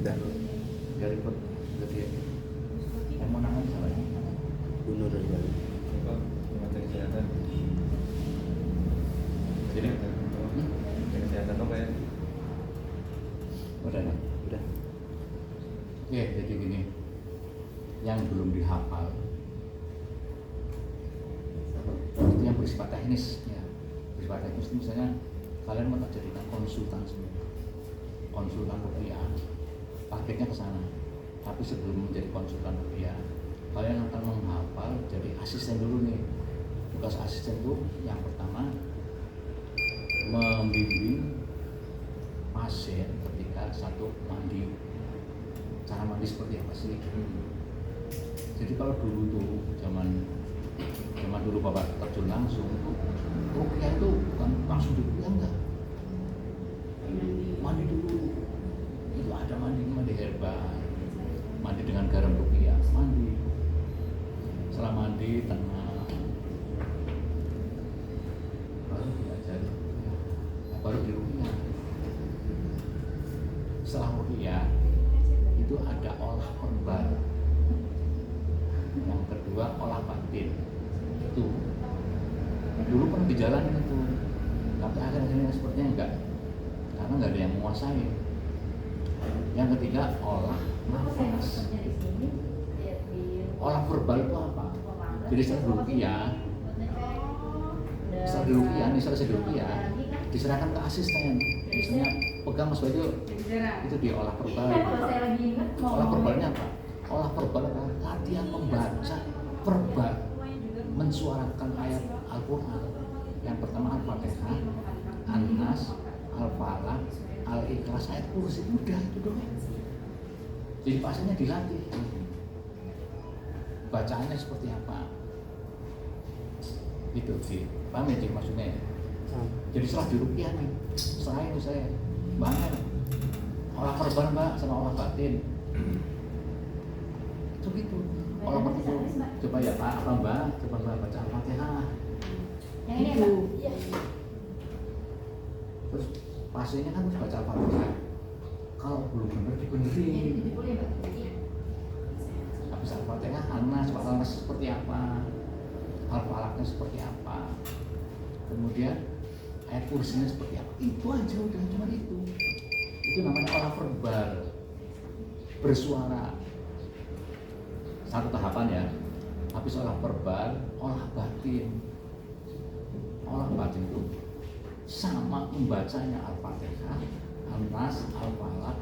Udah. Biar ikut dia. Yang mau nangan siapa ini? Bunuh dari Bali. Rumah kesehatan. Jadi, Kesehatan apa ya? udah nih, udah. Oke, jadi gini, yang belum dihafal itu yang bersifat teknis, ya. Bersifat teknis itu misalnya kalian mau tak jadikan konsultan semua, konsultan rupiah, targetnya ke sana. Tapi sebelum menjadi konsultan rupiah, kalian akan menghafal jadi asisten dulu nih. Tugas asisten itu yang pertama membimbing pasien ketika satu mandi, cara mandi seperti apa sih? Jadi kalau dulu tuh zaman dulu bapak terjun langsung, rupiah itu bukan langsung dirupiah, enggak, mandi dulu. Itu ada mandi herbal, mandi dengan garam rupiah, mandi. Setelah mandi tenang, baru diajari, baru dirupiah. Setelah rupiah itu ada olah verbal, yang kedua olah batin. Itu dulu pernah dijalanin itu, tapi akhirnya sepertinya enggak, karena nggak ada yang menguasai. Yang ketiga olah nafas. Olah verbal itu apa? Jadi setelah dirupiah, setelah dirupiah diserahkan ke asisten. Misalnya pegang Mas Bayu, itu dia olah verbal. Olah verbalnya apa? Olah verbal adalah latihan membaca verbal, mensuarakan ayat Al-Quran. Yang pertama Al-Fatihah, An-Nas, Al-Falaq, Al-Ikhlas, ayat kursi. Udah itu doang. Jadi pasiennya dilatih, bacaannya seperti apa. Gitu sih, paham ya maksudnya ya? Jadi setelah dirupiah nih, setelah itu saya banget olah verbal mbak sama olah batin. Itu gitu. Olah batin itu coba ya pak, apa mbak? Coba mbak baca Al-Fatihah. Itu. Terus pasiennya kan harus baca Al-Fatihah. Kalau belum benar dibenerin. Habis Al-Fatihah, An-Nas seperti apa? Al-Falaqnya seperti apa? Kemudian ayat kursinya seperti apa? Itu aja udah, cuma itu. Itu namanya olah verbal, bersuara. Satu tahapan ya. Habis olah verbal, olah batin. Olah batin itu sama membacanya Al-Fatihah, An-Nas, Al-Falaq,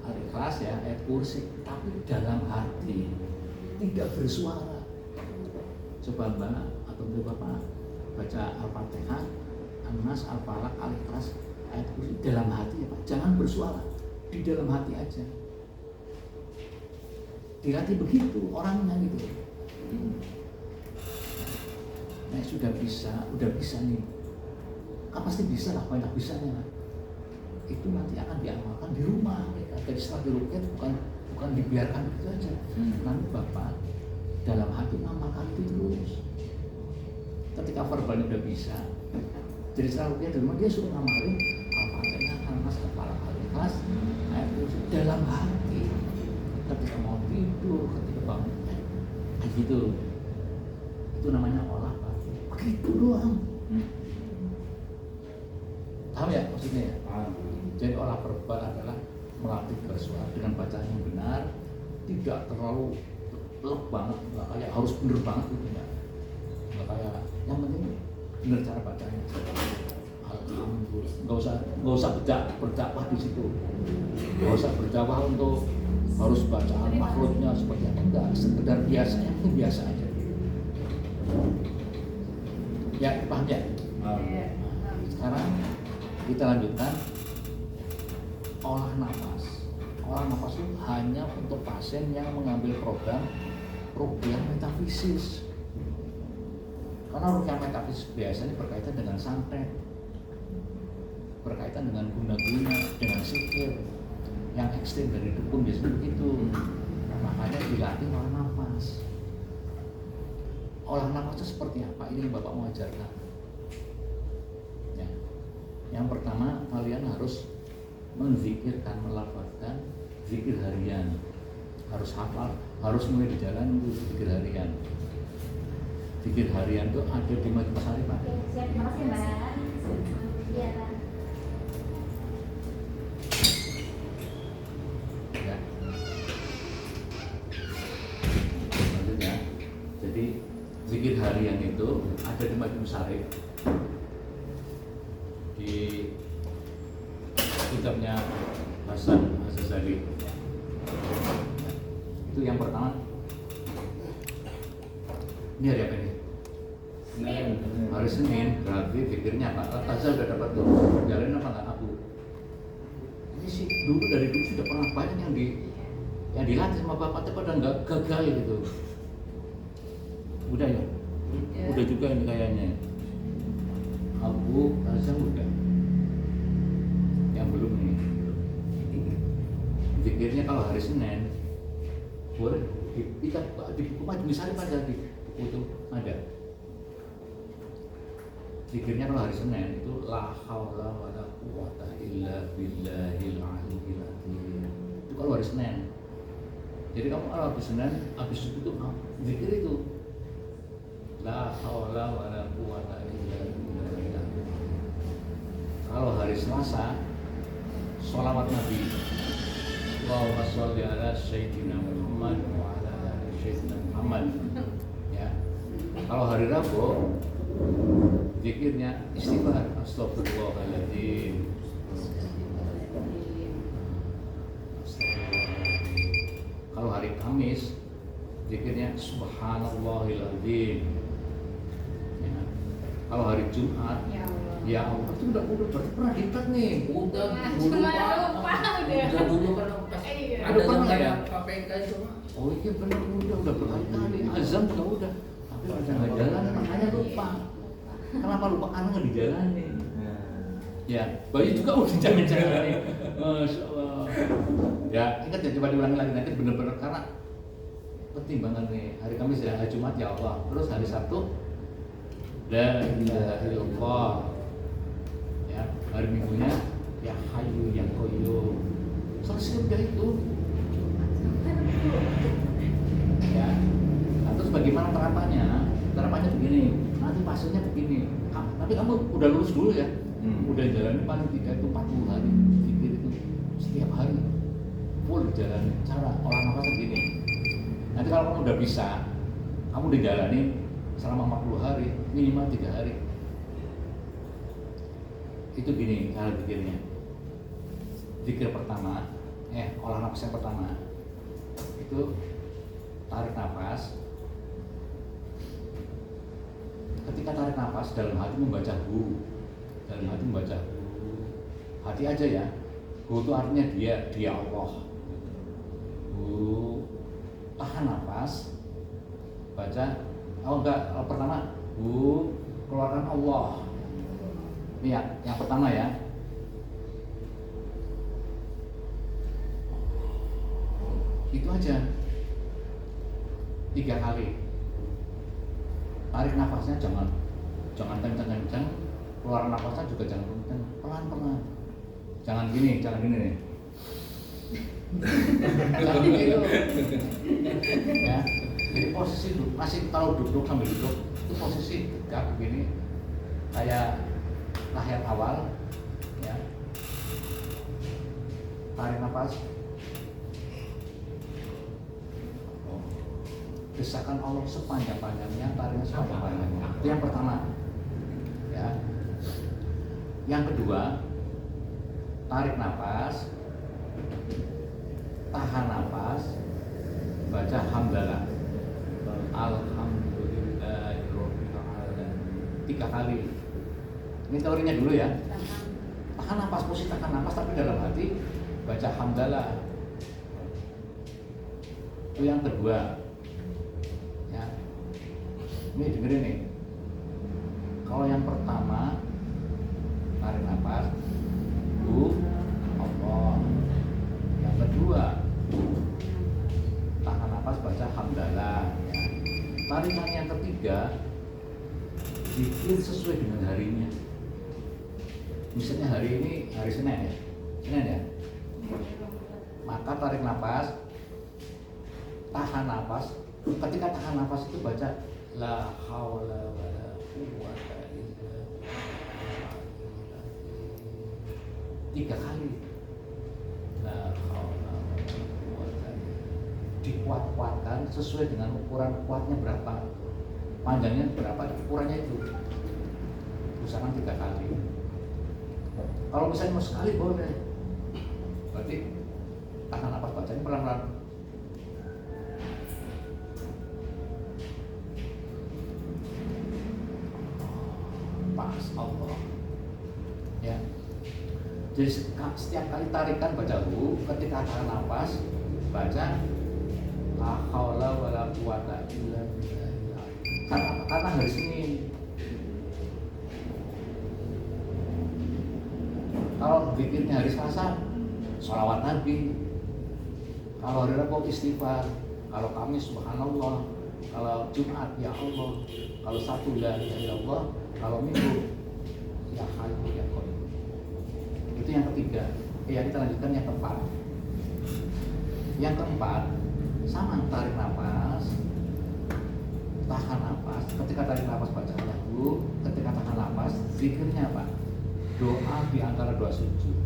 Al-Ikhlas ya, ayat kursi, tapi dalam hati, tidak bersuara. Coba mbak atau bapak baca Al-Fatihah, An-Nas, Al-Falaq, Al-Ikhlas, ayat kursi dalam hati ya pak, jangan bersuara, di dalam hati aja. Dilatih begitu orangnya gitu. Nah sudah bisa nih, kan pasti bisa lah, banyak bisanya. Itu nanti akan diamalkan di rumah mereka. Jadi setelah dirukyah bukan dibiarkan begitu aja. Nanti bapak dalam hati mengamalkan itu terus. Ketika verbalnya udah bisa, jadi setelah rukyah di rumah dia suruh ngamalin Al-Fatihah, An-Nas, Al-Falaq, Al-Ikhlas, ayat kursi dalam hati. Ketika mau tidur, ketika bangun, kayak gitu. Itu namanya olah batin. Begitu doang. Tahu ya maksudnya ya? Jadi olah verbal adalah melatih bersuara dengan bacaan yang benar, tidak terlalu lep banget, nggak kayak harus bener banget gitu ya. Nggak kayak, yang penting bener cara bacanya. Alhamdulillah, nggak usah berdakwah di situ, nggak usah berdakwah untuk harus bacaan makhluknya seperti apa, enggak, sekedar biasa, yang penting biasa aja. Ya paham ya? Sekarang kita lanjutkan olah nafas. Olah nafas itu hanya untuk pasien yang mengambil program rukyah metafisis. Karena rukyah metafisis biasanya berkaitan dengan santet, berkaitan dengan guna-guna, dengan sihir yang ekstrim dari dukun biasanya begitu. Makanya dilatih olah nafas. Olah nafas itu seperti apa? Ini yang Bapak mau ajarkan. Ya. Yang pertama, kalian harus menzikirkan, melafazkan zikir harian. Harus hafal, harus mulai di jalan itu zikir harian. Zikir harian itu ada di Majlis Sari, Pak. Siap, terima kasih Mbak. Iya Pak. Ya. Selanjutnya, jadi zikir harian itu ada di Majlis Sari. Di kitabnya Hasan Azzali. Itu yang pertama. Ini hari apa ini? Hari Senin. Berarti pikirnya apa? Taza udah dapat tuh. Jalanin apa nggak aku? Ini sih dulu dari dulu sudah pernah banyak yang dilatih sama bapak tapi pada nggak gagal gitu. Udah ya? Udah juga ini kayaknya. Abu Taza udah. Yang belum nih. Pikirnya kalau hari Senin boleh di buku Majlis Sari pada di buku itu ada. Zikirnya kalau hari Senin itu la haula wala quwata illa billahil aliyyil azim. Itu kalau hari Senin. Jadi kamu kalau hari Senin habis itu zikir itu la haula wala quwata illa billahil azim. Kalau hari Selasa sholawat Nabi Allahumma sholli ala Sayyidina Muhammad wa ala ali Sayyidina Muhammad. Ya. Kalau hari Rabu zikirnya istighfar, astagfirullahaladzim. Kalau hari Kamis zikirnya subhanallahil azim. Ya. Kalau hari Jumat ya Allah, itu udah pernah dikat nih, udah lupa. Ada pernah ya? KPK itu. Oh iya benar, udah berkali-kali. Azam juga udah. Tapi udah nggak jalan, makanya lupa. Kenapa lupa? Karena nggak dijalanin. Ya, Bayu juga udah jangan-jangan. Masya Allah. Ya, ingat ya, coba diulangi lagi nanti benar-benar karena penting banget nih. Hari Kamis ya, hari Jumat ya Allah. Terus hari Sabtu la ilaha illallah. Ya, hari Minggunya ya Hayyu ya Qayyum. Selesai udah itu. Ya. Nah, terus bagaimana terapannya? Terapannya begini. Nanti pasalnya begini. Tapi kamu udah lulus dulu ya. Udah jalan paling 3 itu 40 hari. Zikir itu setiap hari full jalan cara olah nafas begini. Nanti kalau kamu udah bisa, kamu udah jalanin selama 40 hari, minimal 3 hari. Itu gini cara zikirnya. Zikir pertama, olah nafas yang pertama itu tarik nafas. Ketika tarik nafas dalam hati membaca hu, dalam hati membaca hu, hati aja ya. Hu itu artinya dia Allah. Hu, tahan nafas, baca. Oh enggak, pertama hu, keluarkan Allah. Ini ya, yang pertama ya. Itu aja 3 kali. Tarik nafasnya jangan kencang-kencang, keluaran nafasnya juga jangan kencang, pelan-pelan. Jangan gini nih. Jangan gitu. Ya. Jadi posisi masih kalau duduk sambil duduk itu posisi tegak begini kayak tahiyat awal ya. Tarik nafas. Desakan Allah sepanjang-panjangnya, tariknya sepanjang-panjangnya. Itu yang pertama. Ya. Yang kedua, tarik nafas, tahan nafas, baca hamdalah. Alhamdulillahirabbil alamin. 3 kali. Ini teorinya dulu ya. Tahan nafas, posisi tahan nafas tapi dalam hati baca hamdalah. Itu yang kedua. Ini dengerin nih. Kalau yang pertama tarik nafas, Allah. Yang kedua tahan nafas baca hamdalah. Ya. Tarikan yang ketiga zikir sesuai dengan harinya. misalnya hari ini hari Senin ya, Senin ya, maka tarik nafas, tahan nafas. Ketika tahan nafas itu baca la haula wala quwwata illa billah 3 kali. La haula wala quwwata, dikuat-kuatkan sesuai dengan ukuran kuatnya berapa, panjangnya berapa, ukurannya itu usahakan 3 kali. Kalau misalnya mau sekali boleh, berarti tahan nafas, bacanya pelan-pelan. Pas Allah ya. Jadi setiap kali tarikan baca hu, ketika tahan nafas baca la haula wala quwata illa billah. Karena hari Senin. Kalau zikirnya hari Selasa, sholawat Nabi. Kalau hari Rabu istighfar. Kalau Kamis subhanallah. Kalau Jumat ya Allah. Kalau Sabtu la ilaha illallah. Kalau Minggu ya Hayyu ya Qayyum. Itu yang ketiga. Ya kita lanjutkan yang keempat. Yang keempat sama, tarik nafas, tahan nafas. Ketika tarik nafas baca Allahu. Ketika tahan nafas zikirnya apa? Doa di antara doa sujud.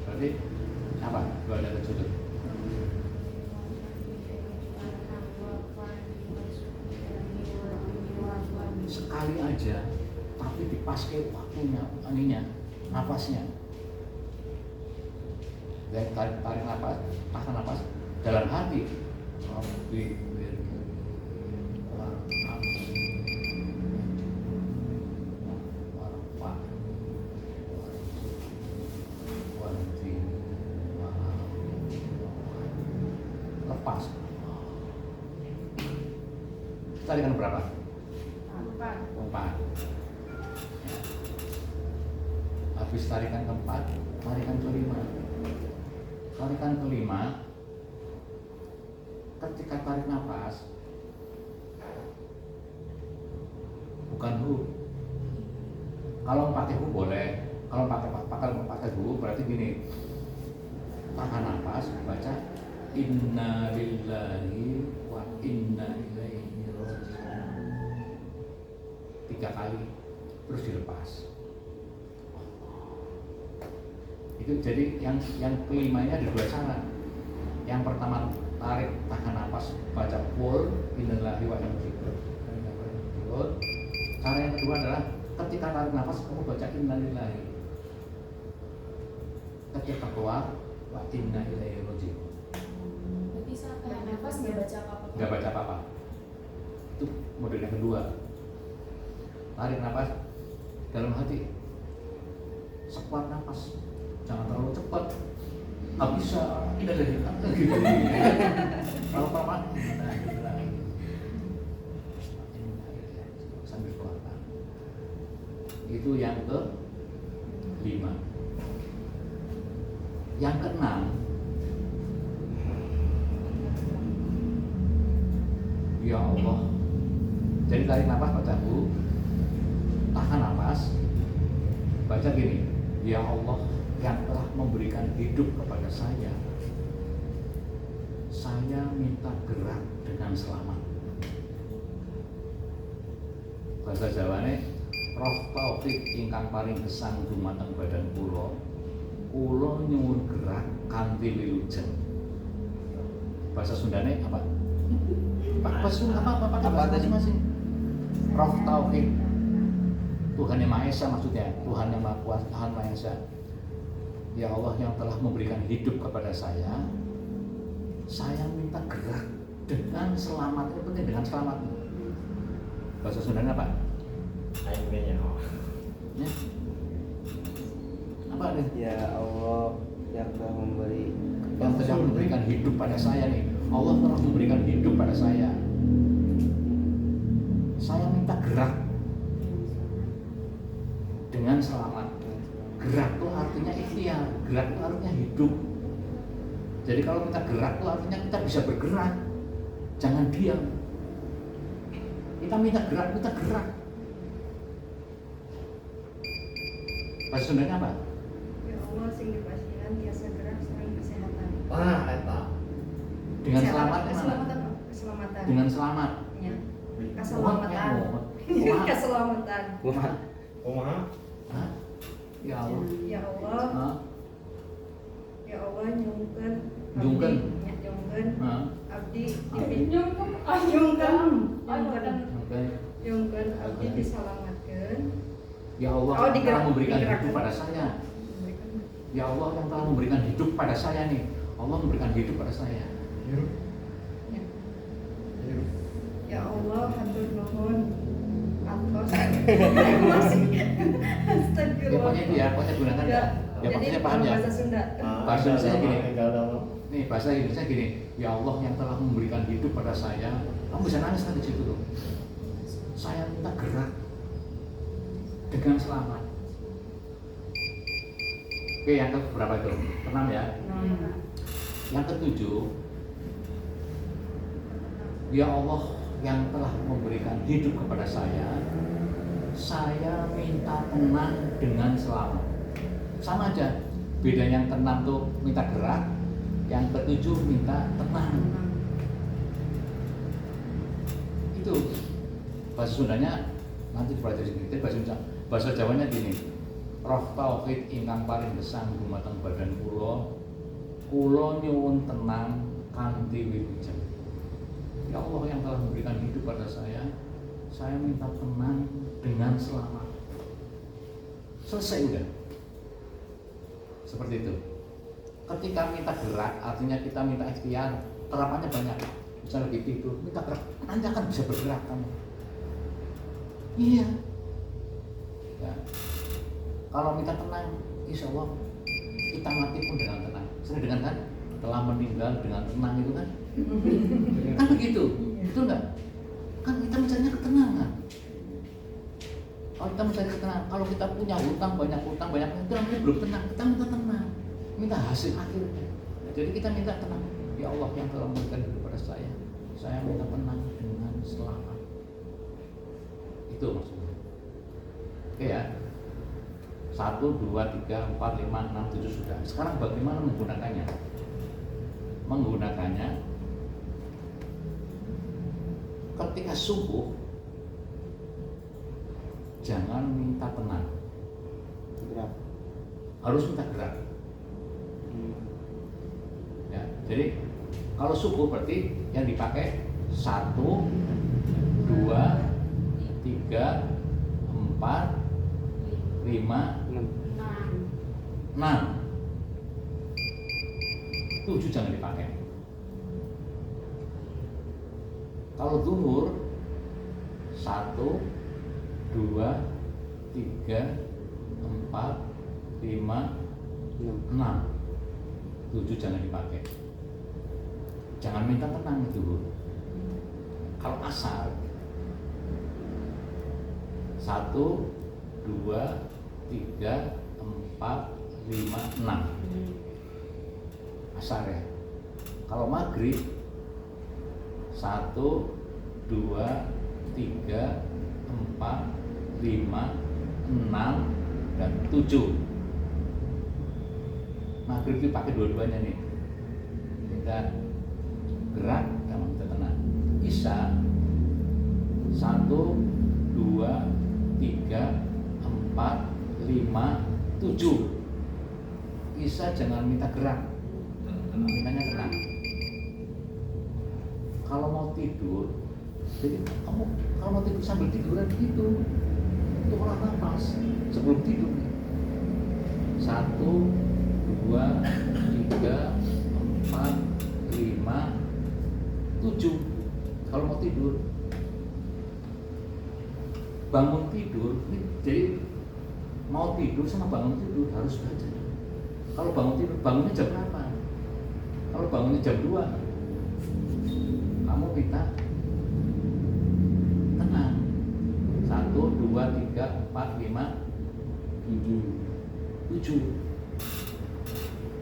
Berarti apa? Doa dari sujud. Sekali aja, tapi dipakai waktunya, aninya, nafasnya. Dan tarik nafas, tahan nafas dalam hati. Lepas. Tarikan berapa? 4. Habis tarikan keempat, tarikan kelima. Tarikan kelima, ketika tarik nafas, bukan hu. Kalau pakai hu boleh, kalau pakai hu berarti gini. Tahan nafas, baca inna lillahi wa inna ilaihi raji'un 3 kali, terus dilepas. Itu jadi yang kelimanya ada 2 cara. Yang pertama tarik tahan nafas baca full innalillahi wa inna ilaihi raji'un. Cara yang kedua adalah ketika tarik nafas kamu baca innalillahi. Ketika keluar wa inna ilaihi raji'un. Berarti saat tahan nafas nggak baca apa-apa. Nggak baca apa-apa. Itu model yang kedua. Tarik nafas dalam hati, sekuat nafas, jangan terlalu cepat, nggak bisa, tidak jadi gitu. Kalau apa sambil keluarkan. Itu yang ke-5. Yang ke-6, ya Allah. Jadi tarik nafas baca hu, tahan nafas, baca gini, ya Allah yang telah memberikan hidup kepada saya minta gerak dengan selamat. Bahasa Jawane, roh taufik ingkang paling gesang dumateng badan kula nyuwun gerak kanthi wilujeng. Bahasa Sundane apa? Apa masing-masing? Roh taufik, Tuhan yang Maha Esa maksudnya, Tuhan yang Maha Kuasa, Tuhan Maha Esa. Ya Allah yang telah memberikan hidup kepada saya minta gerak dengan selamat. Ini penting, dengan selamat. Bahasa Sundanya apa? Akhirnya Ya. Apa nih? ya Allah yang telah memberikan hidup pada saya nih. Allah telah memberikan hidup pada saya. Saya minta gerak dengan selamat. Gerak itu artinya ikhtiar, gerak itu artinya hidup. Jadi kalau kita gerak itu artinya kita bisa bergerak, jangan diam. Kita minta gerak, kita gerak. Bahasa Sundanya apa? Ya Allah sing dipasiehan tiasa gerak sareng kesehatan. Wah, eta. Dengan Kesehatan, selamat mana? keselamatan Pak. Keselamatan. Dengan selamat. Ya. Keselamatan. Kumaha? Keselamatan. Kumaha? Hah? Ya Allah. Ya Allah, Hah? ya Allah nyungkeun Nyungkeun. abdi, ya nyungkeun Hah? abdi Nyungkem, nyungkeun nyungkem. Oke. nyungkeun abdi diselamatkeun. Ya Allah Oh, yang telah memberikan digerakkan. hidup pada saya. Memberikan Ya Allah yang telah memberikan hidup pada saya nih. Allah memberikan hidup pada saya. Hirup. ya. Hirup. Ya Allah hatur nuhun atos masih Ya astagfirullah. pokoknya itu ya, pokoknya gunakan ya. Ya Jadi maksudnya paham dalam ya. bahasa Sunda. Bahasa Indonesia gini. Tinggal dalam. Nih bahasa Indonesia gini. Ya Allah yang telah memberikan hidup pada saya. Kamu bisa nangis kan di situ tuh. Saya minta gerak dengan selamat. Oke, yang ke berapa itu? 6 ya. Yang ketujuh, ya Allah yang telah memberikan hidup kepada saya minta tenang dengan selamat. Sama aja, beda yang keenam tuh minta gerak, yang ketujuh minta tenang. Itu bahasa Sundanya nanti dipelajari sedikit, bahasa Jawanya gini. Roh tauhid ingkang paling gesang dumateng badan kula nyuwun tenang kanthi wilujeng. Ya Allah yang telah memberikan hidup pada saya minta tenang dengan selamat. Selesai udah. Seperti itu. Ketika minta gerak, artinya kita minta ikhtiar, terapannya banyak. Bisa lagi tidur, minta gerak, nanti akan bisa bergerak kamu. Iya. Ya. Kalau minta tenang, insya Allah kita mati pun dengan tenang. Sering dengar kan? Telah meninggal dengan tenang itu kan? Kan begitu, betul nggak? Kan kita mencarinya ketenangan. Kalau kita mencari ketenangan, kalau kita punya hutang banyak itu namanya belum tenang. Kita minta tenang, minta hasil akhirnya. Jadi kita minta tenang. Ya Allah yang telah memberikan hidup pada saya minta tenang dengan selamat. Itu maksudnya. Oke ya. 1, 2, 3, 4, 5, 6, 7 sudah. Sekarang bagaimana menggunakannya? Menggunakannya ketika subuh jangan minta tenang. Gerak. Harus minta gerak. Ya, jadi kalau subuh berarti yang dipakai 1, 2, 3, 4, 5, 6. 7 jangan dipakai. Kalau zuhur 1, 2, 3, 4, 5, 6. 7 jangan dipakai. Jangan minta tenang zuhur. Kalau asar 1, 2, 3, 4, 5, 6. Asar ya. Kalau maghrib 1, 2, 3, 4, 5, 6 dan 7. Maghrib itu pakai dua-duanya nih. Kita gerak sama kita tenang. Isya 1, 2, 3, 4, 5, 7. Isya jangan minta gerak, mintanya tenang. Kalau mau tidur, jadi kamu kalau mau tidur sambil tiduran gitu, itu olah nafas sebelum tidur. 1, 2, 3, 4, 5, 7. Kalau mau tidur, bangun tidur, jadi mau tidur sama bangun tidur harus belajar. Kalau bangun tidur, bangunnya jam berapa? Kalau bangunnya jam 2, kamu minta tenang. 1, 2, 3, 4, 5, 7.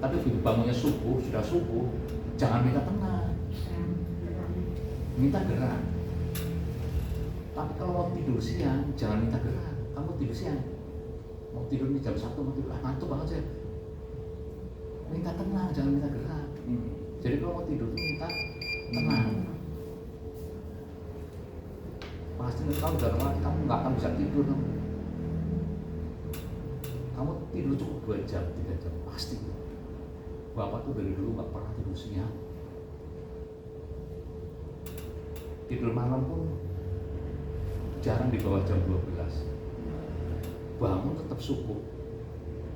Tapi begitu bangunnya subuh, sudah subuh, jangan minta tenang, minta gerak. Tapi kalau mau tidur siang, jangan minta gerak. Kamu tidur siang, mau tidur nih jam 1 mau tidur, ngantuk banget saya. Minta tenang, jangan minta gerak. Jadi kalau mau tidur tuh minta tenang. Pasti kalau udah lama kamu nggak akan bisa tidur. Kamu tidur cukup 2 jam, 3 jam, pasti. Bapak tuh dari dulu nggak pernah tidur siang. Tidur malam pun jarang di bawah jam 12. Bangun tetap subuh,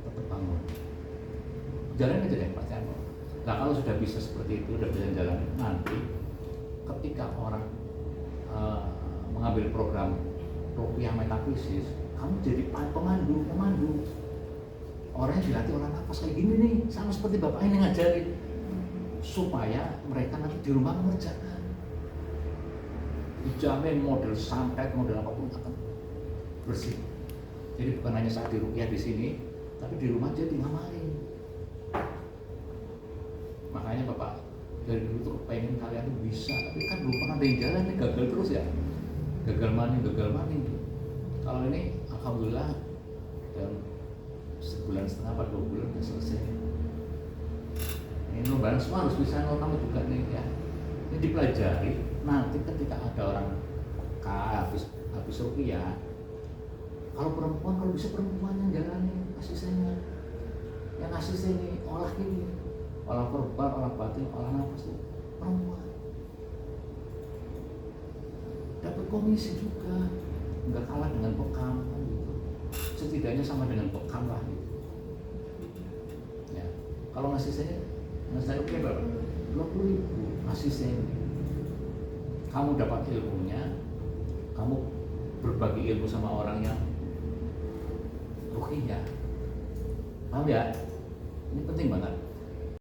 tetap bangun. Jalan aja deh Pak Chandra. Nah kalau sudah bisa seperti itu, sudah bisa jalan nanti, ketika orang mengambil program rupiah metafisis, kamu jadi pemandu. Orangnya dilatih olah nafas kayak gini nih, sama seperti bapak ini ngajarin, supaya mereka nanti di rumah mengerjakan. Dijamin model sampai model apapun akan bersih. Jadi bukan hanya saat di rupiah di sini, tapi di rumah jadi ngamalin. Makanya bapak dari dulu tuh pengen kalian tuh bisa, tapi kan belum pernah ada yang jalan nih, gagal terus ya. Gagal maning. Kalau ini alhamdulillah dalam sebulan setengah atau 2 bulan udah selesai. Ini barang semua harus bisa, kamu juga nih ya. Ini dipelajari, nanti ketika ada orang habis rupiah, kalau perempuan, kalau bisa perempuan yang jalanin asistennya, yang asisten ini olah ini, olah verbal, olah batin, olah nafas itu perempuan. Dapat komisi juga, nggak kalah dengan bekam gitu. Setidaknya sama dengan bekam lah gitu. Ya, kalau asistennya rupiah berapa? 20.000 asisten. Kamu dapat ilmunya, kamu berbagi ilmu sama orang yang rukiah. Paham ya?